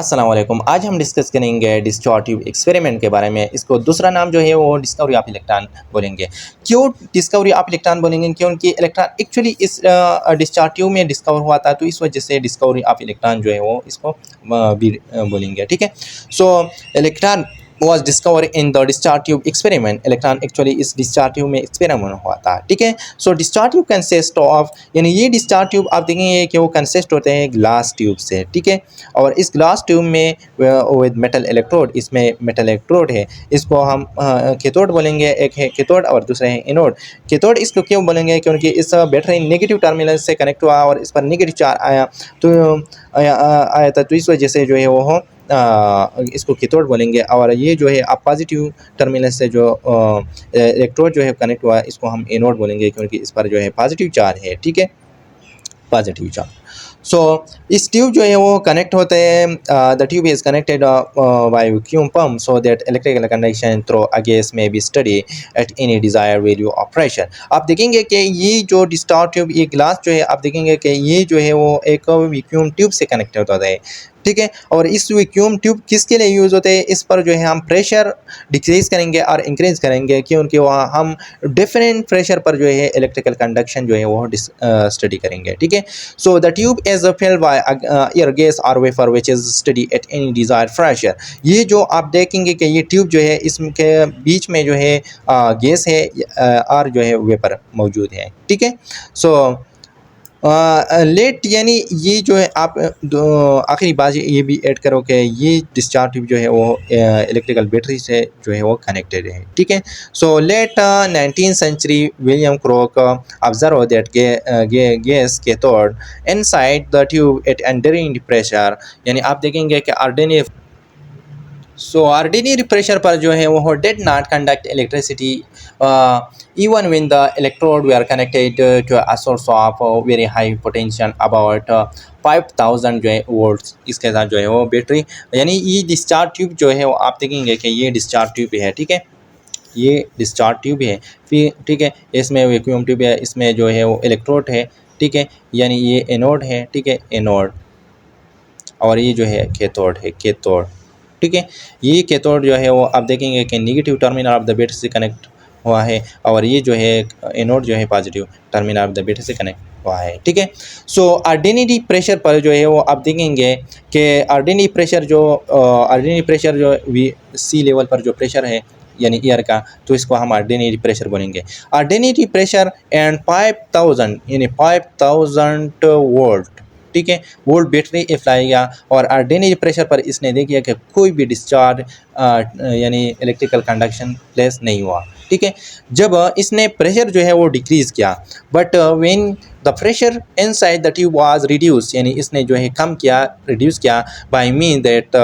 अस्सलाम वालेकुम। आज हम डिस्कस करेंगे डिस्टॉर्टिव एक्सपेरिमेंट के बारे में। इसको दूसरा नाम जो है वो डिस्कवरी ऑफ इलेक्ट्रॉन बोलेंगे। क्यों डिस्कवरी ऑफ इलेक्ट्रॉन बोलेंगे? क्योंकि इलेक्ट्रॉन एक्चुअली इस डिस्टॉर्टिव में डिस्कवर हुआ था, तो इस वजह से डिस्कवरी ऑफ इलेक्ट्रॉन जो है वो इसको भी बोलेंगे। ठीक है। सो electron was discovered in the discharge experiment. Electron actually इस डिस्चार्ज ट्यूब में एक्सपेरिमेंट हुआ था। ठीक है। सो डिस्चार्ज ट्यूब कंसिस्ट ऑफ, यानी ये डिस्चार्ज ट्यूब आप देखेंगे कि वो कंसिस्ट होते हैं ग्लास ट्यूब से। ठीक है। और इस ग्लास ट्यूब में विद मेटल इलेक्ट्रोड, इसमें मेटल इलेक्ट्रोड है, इसको हम कैथोड बोलेंगे। एक है कैथोड और दूसरा है एनोड। कैथोड इसको क्यों बोलेंगे? क्योंकि इस बैटरी नेगेटिव टर्मिनल से कनेक्ट हुआ और इस पर नेगेटिव चार्ज आया, तो आया था, तो इस वजह से जो है वो इसको कैथोड बोलेंगे। और ये जो है आप पॉजिटिव टर्मिनल से जो इलेक्ट्रोड जो है कनेक्ट हुआ, इसको हम एनोड बोलेंगे, क्योंकि इस पर जो है पॉजिटिव चार्ज है। ठीक है, पॉजिटिव चार्ज। सो इस ट्यूब जो है वो कनेक्ट होते हैं। The tube is connected by vacuum pump so that electrical conduction through a gas में be study at any desired value of pressure. आप देखेंगे कि ये जो डिस्टार्ट ट्यूब, ये ग्लास जो है, आप देखेंगे कि ये जो है वो एक वैक्यूम ट्यूब से कनेक्ट होता है। ठीक है। और इस वैक्यूम ट्यूब किसके लिए यूज़ होते हैं? इस पर जो है हम प्रेशर डिक्रीज करेंगे और इंक्रीज करेंगे, क्योंकि वहाँ हम डिफरेंट प्रेशर पर जो है इलेक्ट्रिकल कंडक्शन जो है वो स्टडी करेंगे। ठीक है। So the tube is filled by air gas और vapour which is study at any desired pressure. ये जो आप देखेंगे कि ये ट्यूब जो है, इसके बीच में जो है गैस है और जो है वेपर मौजूद है। ठीक है। सो लेट, यानी ये जो है आप आखिरी बात ये भी ऐड करो कि ये डिस्चार्ज ट्यूब जो है वो इलेक्ट्रिकल बैटरी से जो है वो कनेक्टेड है। ठीक है। So late 19th century William Crooke observe that gas cathode inside the tube at ordinary pressure. यानी आप देखेंगे कि ऑर्डिनरी प्रेशर पर जो है वो did not conduct electricity even when the electrode were connected to a source of very high potential about 5000 जो है वोल्ट्स। इसके साथ जो है वो बैटरी, यानी ये डिस्चार्ज ट्यूब जो है वो आप देखेंगे कि ये डिस्चार्ज ट्यूब है। ठीक है, ये डिस्चार्ज ट्यूब है। फिर ठीक है, इसमें वैक्यूम ट्यूब है, इसमें जो है वो इलेक्ट्रोड है। ठीक है, यानी ये एनोड है। ठीक है, एनोड। और ये जो है कैथोड है, कैथोड। ठीक है, ये कैथोड जो है वो आप देखेंगे कि negative terminal of the battery से कनेक्ट हुआ है, और ये जो है एनोड जो है positive terminal of the battery से कनेक्ट हुआ है। ठीक है। सो ऑर्डिनरी प्रेशर पर जो है वो आप देखेंगे कि ऑर्डिनरी प्रेशर जो सी लेवल पर जो प्रेशर है, यानी एयर का, तो इसको हम ऑर्डिनरी प्रेशर बोलेंगे। ऑर्डिनरी प्रेशर एंड 5000, यानी 5000 वोल्ट। ठीक है, वोल्ट बैटरी अप्लाई किया और ऑर्डिनरी प्रेशर पर इसने देखिए कि कोई भी डिस्चार्ज यानी इलेक्ट्रिकल कंडक्शन प्लेस नहीं हुआ। ठीक है, जब इसने प्रेशर जो है वो डिक्रीज़ किया, but when the pressure inside the tube was reduce, यानी इसने जो है कम किया, रिड्यूस किया by mean that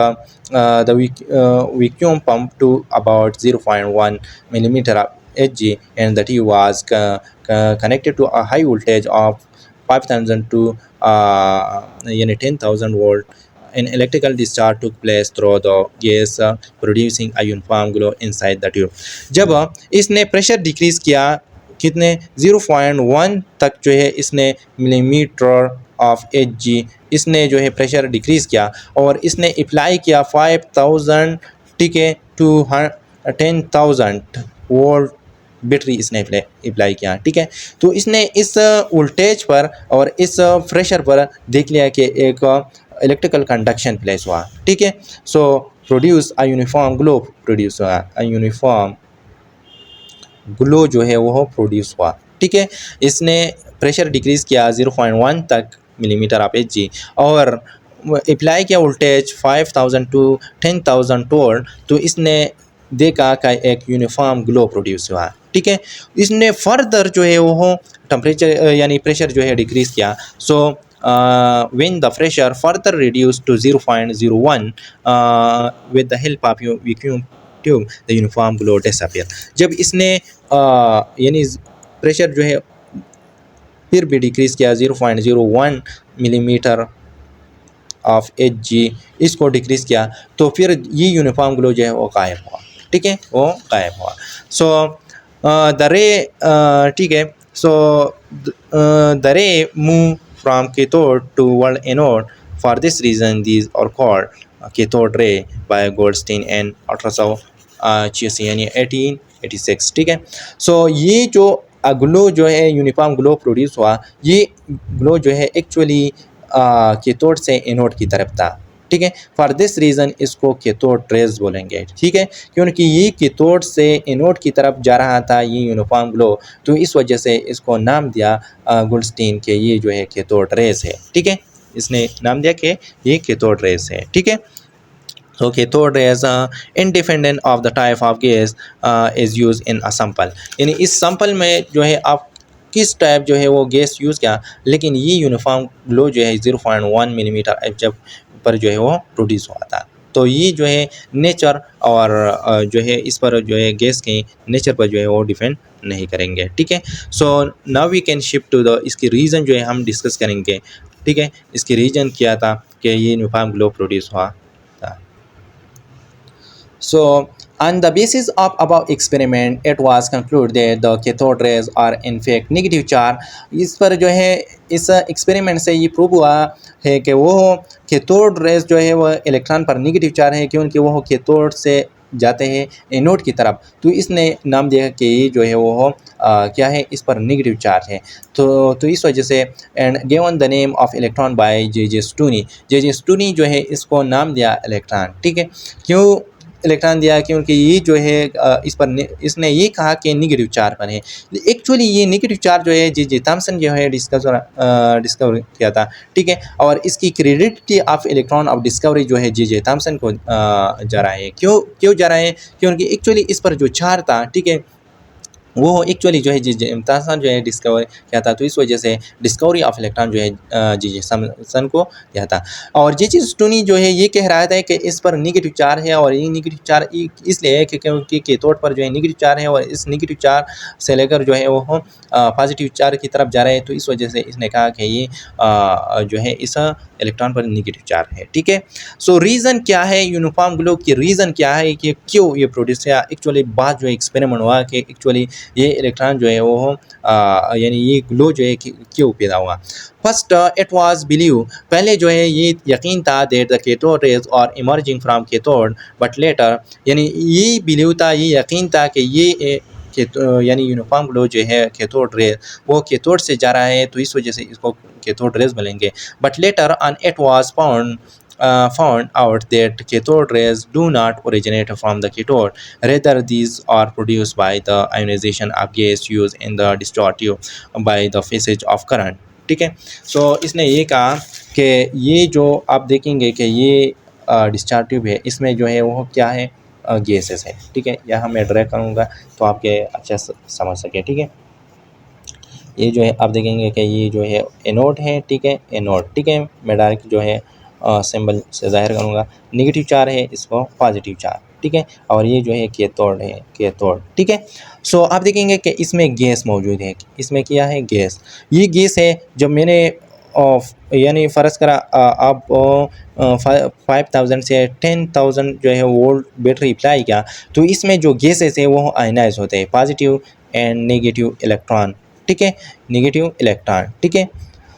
the vacuum pump to about 0.1 millimeter Hg and the tube was connected to a high voltage of 5000 to यानी 10,000 volt. an electrical discharge took place through the gas producing a uniform glow inside the tube। जब इसने pressure decrease किया, कितने 0.1 तक जो है इसने millimetre of Hg, इसने जो है प्रेशर डिक्रीज किया और इसने अप्लाई किया 5000, ठीक है, टू 10,000 वोल्ट बैटरी इसने अप्लाई किया। ठीक है, तो इसने इस वोल्टेज पर और इस प्रेशर पर देख लिया कि एक इलेक्ट्रिकल कंडक्शन प्लेस हुआ। ठीक है। So produce a uniform glow, produce हुआ अ यूनिफॉर्म ग्लो जो है वो प्रोड्यूस हुआ। ठीक है, इसने प्रेशर डिक्रीज किया 0.1 तक मिलीमीटर ऑफ Hg और अप्लाई किया वोल्टेज 5000 टू 10,000 वोल्ट, तो इसने देखा का एक यूनिफॉर्म ग्लो प्रोड्यूस हुआ। ठीक है, इसने फर्दर जो है वो टेम्परेचर यानी प्रेशर जो है डिक्रीज किया। So when the pressure further reduce to 0.01 with the help of vacuum tube the uniform glow disappear. जब इसने यानी प्रेशर जो है फिर भी डिक्रीज किया 0.01 मिलीमीटर ऑफ Hg, इसको डिक्रीज किया, तो फिर ये यूनिफॉर्म ग्लो जो है वो गायब हुआ। ठीक है, वो गायब हुआ। सो द रे, ठीक है, so the ray move from cathode to world anode. For this reason these are called cathode ray by Goldstein and 1886 यानी 1886, ठीक है। सो ये जो ग्लो जो है यूनिफॉर्म ग्लो प्रोड्यूस हुआ, ये ग्लो जो है एक्चुअली कैथोड से एनोड की तरफ था, ठीक है। फॉर दिस रीज़न इसको कैथोड रेज बोलेंगे, ठीक है, क्योंकि ये कैथोड से एनोड की तरफ जा रहा था ये यूनिफॉर्म ग्लो, तो इस वजह से इसको नाम दिया गोल्डस्टीन के ये जो है कैथोड रेज है, ठीक है। इसने नाम दिया कि ये कैथोड रेज है, ठीक है। So cathode rays independent of the type of gas is used in a sample, यानी इस सैंपल में जो है आप किस टाइप जो है वो गैस यूज़ किया, लेकिन ये यूनिफॉर्म ग्लो जो है 0.1 मिलीमीटर जब पर जो है वो प्रोड्यूस हुआ था। तो ये जो है नेचर और जो है इस पर जो है गैस के नेचर पर जो है वो डिपेंड नहीं करेंगे, ठीक है। So now we can shift to the इसकी रीज़न जो है हम डिस्कस करेंगे, ठीक है। इसकी रीज़न क्या था कि ये यूनिफॉर्म ग्लो प्रोड्यूस हुआ था। So, on the basis of above experiment, it was concluded that the cathode rays are in fact negative charge. इस पर जो है इस एक्सपेरिमेंट से ये प्रूव हुआ है कि वो कैथोड रेज जो है वह इलेक्ट्रॉन पर नेगेटिव चार्ज है, क्योंकि वो कैथोड से जाते हैं एनोड की तरफ। तो इसने नाम दिया कि ये जो है वो क्या है, इस पर नेगेटिव चार्ज है। तो इस वजह से and given the name of electron by J Stoney जो है इसको नाम दिया इलेक्ट्रॉन, ठीक है। क्यों इलेक्ट्रॉन दिया, क्योंकि ये जो है इस पर इसने ये कहा कि नेगेटिव चार्ज पर है। एक्चुअली ये नेगेटिव चार्ज जो है जे थॉमसन जो है डिस्कवर किया था, ठीक है। और इसकी credit of electron of discovery जो है जे थॉमसन को जा रहा है। क्यों जा रहा है, क्योंकि एक्चुअली इस पर जो चार्ज था, ठीक है, वो एक्चुअली जो है जी थॉमसन जो है डिस्कवर किया था। तो इस वजह से डिस्कवरी ऑफ इलेक्ट्रॉन जो है जी थॉमसन को किया था। और जे स्टूनी जो है ये कह रहा था कि इस पर नेगेटिव चार्ज है, और ये नेगेटिव चार्ज इसलिए है कि क्योंकि कैथोड पर जो है नेगेटिव चार्ज है, और इस नेगेटिव चार्ज से लेकर जो है वो पॉजिटिव चार्ज की तरफ जा रहे हैं। तो इस वजह से इसने कहा कि ये जो है इस इलेक्ट्रॉन पर नेगेटिव चार्ज है, ठीक है। सो रीज़न क्या है यूनिफॉर्म ग्लो की, रीज़न क्या है कि क्यों ये प्रोड्यूस किया। एक्चुअली बात जो है एक्सपेरिमेंट हुआ कि एक्चुअली ये इलेक्ट्रॉन जो है वो यानी ये ग्लो जो है क्यों पैदा हुआ। फर्स्ट इट वाज बिलीव, पहले जो है ये यकीन था दैट द कैथोड रेज और emerging from cathode, but later यानी ये बिलीव था, ये यकीन था कि ये यानी यूनिफॉर्म ग्लो जो है कैथोड रेज वो कैथोड से जा रहा है, तो इस वजह से इसको कैथोड रेज बोलेंगे। But later on it was found out that cathode rays do not originate from the cathode, rather these are produced by the ionization of gas used in the discharge by the passage of current, ठीक है। सो इसने ये कहा कि ये जो आप देखेंगे कि ये डिस्चार्ज ट्यूब है, इसमें जो है वो क्या है, गैसेस है, ठीक है। यहाँ मैं ड्रैग करूँगा तो आपके अच्छा समझ सके, ठीक है। ये जो है आप देखेंगे कि ये जो है एनोड है, ठीक है, एनोड, ठीक है। मैं डायरेक्ट जो है सिंबल से जाहिर करूँगा, नेगेटिव चार्ज है, इसको पॉजिटिव चार्ज, ठीक है। और ये जो है कैथोड है, कैथोड, ठीक है। सो आप देखेंगे कि इसमें गैस मौजूद है, इसमें क्या है, गैस। ये गैस है जब मैंने यानी फ़र्ज़ करा आप 5000 से 10,000 जो है वोल्ट बैटरी अप्लाई किया, तो इसमें जो गैसेस है वो आयनाइज होते हैं, पॉजिटिव एंड नेगेटिव इलेक्ट्रॉन, ठीक है, नेगेटिव इलेक्ट्रॉन, ठीक है।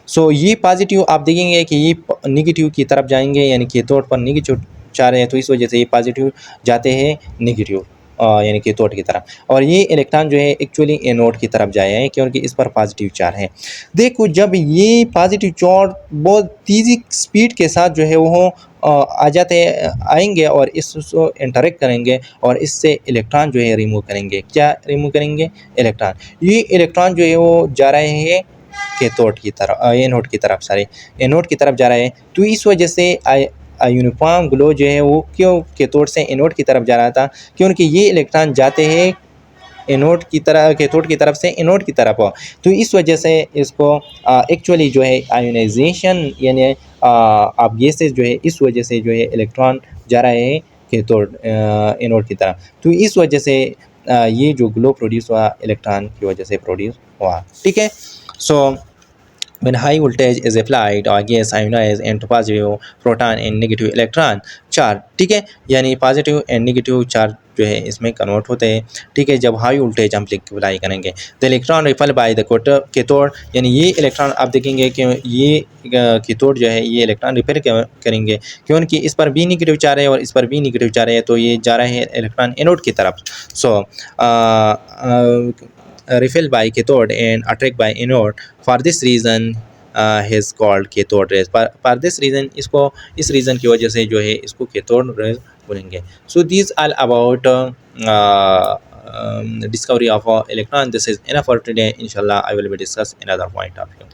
सो ये पॉजिटिव आप देखेंगे कि ये नेगेटिव की तरफ जाएंगे, यानी कैथोड पर नेगेटिव चार्ज है, तो इस वजह से ये पॉजिटिव जाते हैं नेगेटिव यानी कैथोड की तरफ, और ये इलेक्ट्रॉन जो है एक्चुअली एनोड की तरफ जाए हैं, क्योंकि इस पर पॉजिटिव चार्ज है। देखो जब ये पॉजिटिव चार्ज बहुत तेज़ी स्पीड के साथ जो है वो आ जाते आएंगे और इसको इंटरेक्ट करेंगे, और इससे इलेक्ट्रॉन जो है रिमूव करेंगे। क्या रिमूव करेंगे, इलेक्ट्रॉन। ये इलेक्ट्रॉन जो है वो जा रहे हैं कैथोड की तरफ, एनोड की तरफ, सारे एनोड की तरफ जा रहे हैं। तो इस वजह से यूनिफॉर्म ग्लो जो है वो क्यों कैथोड से एनोड की तरफ जा रहा था, क्योंकि ये इलेक्ट्रॉन जाते हैं एनोड की तरह, कैथोड की तरफ से एनोड की तरफ हो। तो इस वजह से इसको एक्चुअली जो है आयोनाइजेशन यानी आप गैसेस जो है इस वजह से जो है इलेक्ट्रॉन जा रहे हैं कैथोड एनोड की तरफ। तो इस वजह से ये जो ग्लो प्रोड्यूस हुआ इलेक्ट्रॉन की वजह से प्रोड्यूस हुआ, ठीक है। सो when high voltage is applied or gas ionized into positive proton and negative electron charge, ठीक है, यानी पॉजिटिव एंड नेगेटिव चार्ज जो है इसमें कन्वर्ट होते हैं, ठीक है, जब हाई वोल्टेज हम अप्लाई करेंगे। The electron ripple by the cathode, यानी ये इलेक्ट्रॉन आप देखेंगे कि ये कैथोड जो है ये इलेक्ट्रॉन रिपेल करेंगे क्योंकि इस पर भी नेगेटिव चार्ज है और इस पर भी नेगेटिव चार्ज है, तो ये जा रहे हैं इलेक्ट्रॉन एनोड की तरफ। सो repelled by cathode and attracted by anode. For this reason is called cathode rays. For this reason इसको इस reason की वजह से जो है इसको cathode rays बोलेंगे। So these all about discovery of electron. This is enough for today. Inshallah I will be discuss another point of view.